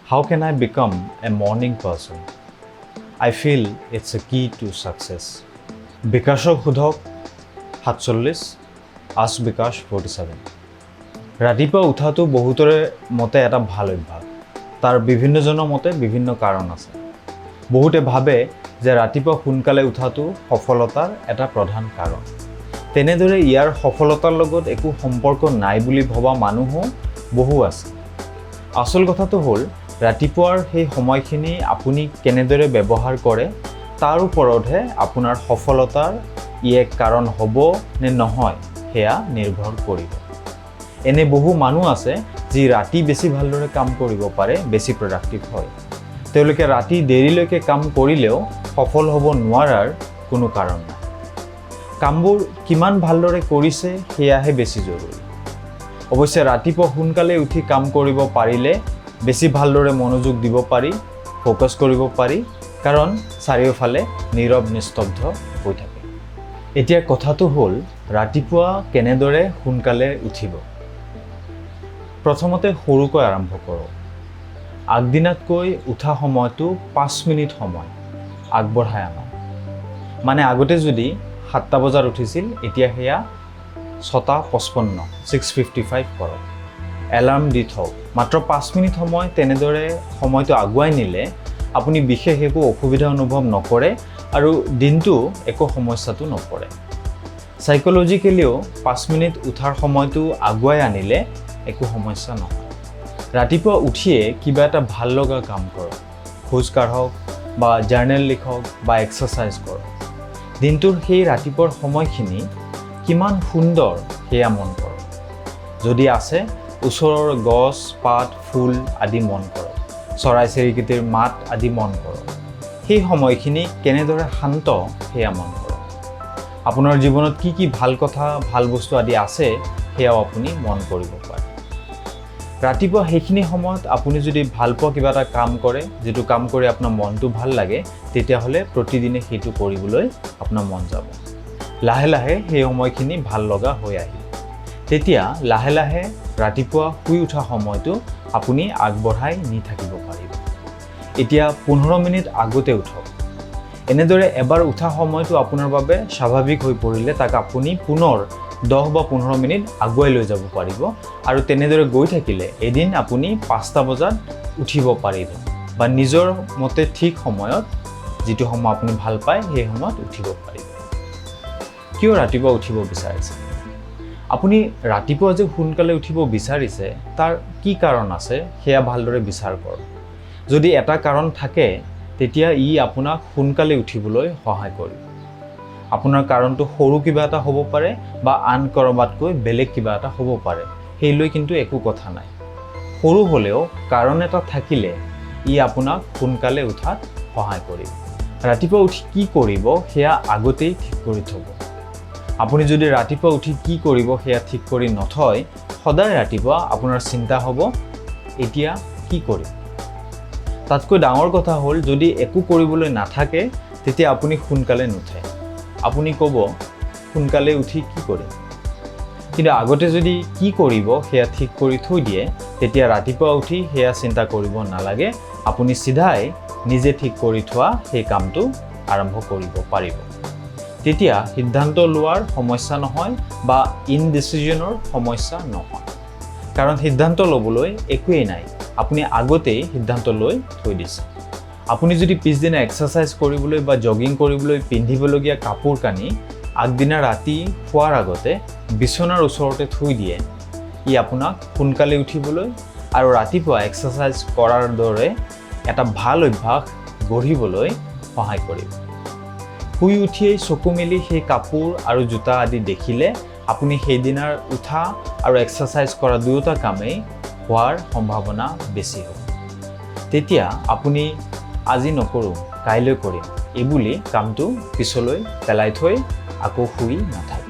How can I become a morning person? I feel it's a key to success. বিকাশক সোধক 47, Ask বিকাশ 47। ৰাতিপুৱা উঠাটো বহুতৰে মতে এটা ভাল অভ্যাস। তাৰ বিভিন্নজনৰ মতে বিভিন্ন কাৰণ আছে। বহুতে ভাবে যে ৰাতিপুৱা সোনকালে উঠাটো সফলতাৰ এটা প্ৰধান কাৰণ। তেনেদৰে ইয়াৰ সফলতাৰ লগত একো সম্পৰ্ক নাই বুলি ভবা মানুহো বহু আছে। আচল কথাটো হ'ল ৰাতিপুৱাৰ সেই সময়খিনি আপুনি কেনেদৰে ব্যৱহাৰ কৰে তাৰ ওপৰতহে আপোনাৰ সফলতাৰ এক কাৰণ হ'ব নে নহয় সেয়া নিৰ্ভৰ কৰিব। এনে বহু মানুহ আছে যি ৰাতি বেছি ভালদৰে কাম কৰিব পাৰে, বেছি প্ৰডাক্টিভ হয়। তেওঁলোকে ৰাতি দেৰিলৈকে কাম কৰিলেও সফল হ'ব নোৱাৰাৰ কোনো কাৰণ নাই। কামবোৰ কিমান ভালদৰে কৰিছে সেয়াহে বেছি জৰুৰী। অৱশ্যে ৰাতিপুৱা সোনকালে উঠি কাম কৰিব পাৰিলে বেছি ভালদৰে মনোযোগ দিব পাৰি, ফ'কাছ কৰিব পাৰি, কাৰণ চাৰিওফালে নীৰৱ নিস্তব্ধ হৈ থাকে। এতিয়া কথাটো হ'ল ৰাতিপুৱা কেনেদৰে সোনকালে উঠিব। প্ৰথমতে সৰুকৈ আৰম্ভ কৰক। আগদিনাতকৈ উঠা সময়টো 5 মিনিট সময় আগবঢ়াই আনক। মানে আগতে যদি 7টা বজাত উঠিছিল, এতিয়া সেয়া 6:55, 6:55 কৰক। এলাৰ্ম দি থওক। মাত্ৰ 5 মিনিট সময় তেনেদৰে সময়টো আগুৱাই নিলে আপুনি বিশেষ একো অসুবিধা অনুভৱ নকৰে আৰু দিনটো একো সমস্যাটো নপৰে। চাইক'লজিকেলিও 5 মিনিট উঠাৰ সময়টো আগুৱাই আনিলে একো সমস্যা নহয়। ৰাতিপুৱা উঠিয়ে কিবা এটা ভাল লগা কাম কৰক। খোজ কাঢ়ক বা জাৰ্নেল লিখক বা এক্সাৰচাইজ কৰক। দিনটোৰ সেই ৰাতিপুৱাৰ সময়খিনি কিমান সুন্দৰ সেয়া মন কৰক। যদি আছে ওচৰৰ গছ, পাত, ফুল আদি মন কৰক। চৰাই চিৰিকটিৰ মাত আদি মন কৰক। সেই সময়খিনি কেনেদৰে শান্ত সেয়া মন কৰক। আপোনাৰ জীৱনত কি কি ভাল কথা, ভাল বস্তু আদি আছে সেয়াও আপুনি মন কৰিব পাৰে। ৰাতিপুৱা সেইখিনি সময়ত আপুনি যদি ভাল পোৱা কিবা এটা কাম কৰে, যিটো কাম কৰি আপোনাৰ মনটো ভাল লাগে, তেতিয়াহ'লে প্ৰতিদিনে সেইটো কৰিবলৈ আপোনাৰ মন যাব। লাহে লাহে সেই সময়খিনি ভাল লগা হৈ আহিব। তেতিয়া লাহে লাহে ৰাতিপুৱা শুই উঠা সময়টো আপুনি আগবঢ়াই নি থাকিব পাৰিব। এতিয়া 15 মিনিট আগতে উঠক। এনেদৰে এবাৰ উঠা সময়টো আপোনাৰ বাবে স্বাভাৱিক হৈ পৰিলে তাক আপুনি পুনৰ 10 বা 15 মিনিট আগুৱাই লৈ যাব পাৰিব আৰু তেনেদৰে গৈ থাকিলে এদিন আপুনি 5টা বজাত উঠিব পাৰিব বা নিজৰ মতে ঠিক সময়ত, যিটো সময় আপুনি ভাল পায় সেই সময়ত উঠিব পাৰিব। কিয় ৰাতিপুৱা উঠিব বিচাৰিছে? আপুনি ৰাতিপুৱা যে সোনকালে উঠিব বিচাৰিছে তাৰ কি কাৰণ আছে সেয়া ভালদৰে বিচাৰ কৰক। যদি এটা কাৰণ থাকে তেতিয়া ই আপোনাক সোনকালে উঠিবলৈ সহায় কৰিব। আপোনাৰ কাৰণটো সৰু কিবা এটা হ'ব পাৰে বা আন ক'ৰবাতকৈ বেলেগ কিবা এটা হ'ব পাৰে, সেইলৈ কিন্তু একো কথা নাই। সৰু হ'লেও কাৰণ এটা থাকিলে ই আপোনাক সোনকালে উঠাত সহায় কৰিব। ৰাতিপুৱা উঠি কি কৰিব সেয়া আগতেই ঠিক কৰি থ'ব। আপুনি যদি ৰাতিপুৱা উঠি কি কৰিব সেয়া ঠিক কৰি নথয়, সদায় ৰাতিপুৱা আপোনাৰ চিন্তা হ'ব এতিয়া কি কৰিম। তাতকৈ ডাঙৰ কথা হ'ল যদি একো কৰিবলৈ নাথাকে তেতিয়া আপুনি সোনকালে নুঠে। আপুনি ক'ব সোনকালে উঠি কি কৰিম। কিন্তু আগতে যদি কি কৰিব সেয়া ঠিক কৰি থৈ দিয়ে, তেতিয়া ৰাতিপুৱা উঠি সেয়া চিন্তা কৰিব নালাগে। আপুনি চিধাই নিজে ঠিক কৰি থোৱা সেই কামটো আৰম্ভ কৰিব পাৰিব। তেতিয়া সিদ্ধান্ত লোৱাৰ সমস্যা নহয় বা ইনডিচিজনৰ সমস্যা নহয়। কাৰণ সিদ্ধান্ত ল'বলৈ একোৱেই নাই, আপুনি আগতেই সিদ্ধান্ত লৈ থৈ দিছে। আপুনি যদি পিছদিনা এক্সাৰচাইজ কৰিবলৈ বা জগিং কৰিবলৈ পিন্ধিবলগীয়া কাপোৰ কানি আগদিনা ৰাতি শোৱাৰ আগতে বিচনাৰ ওচৰতে থৈ দিয়ে, ই আপোনাক সোনকালে উঠিবলৈ আৰু ৰাতিপুৱা এক্সাৰচাইজ কৰাৰ দৰে এটা ভাল অভ্যাস গঢ়িবলৈ সহায় কৰিব। শুই উঠিয়েই চকু মেলি সেই কাপোৰ আৰু জোতা আদি দেখিলে আপুনি সেইদিনাৰ উঠা আৰু এক্সাৰচাইজ কৰা দুয়োটা কামেই হোৱাৰ সম্ভাৱনা বেছি হ'ব। তেতিয়া আপুনি আজি নকৰোঁ, কাইলৈ কৰিম এইবুলি কামটো পিছলৈ পেলাই থৈ আকৌ শুই নাথাকে।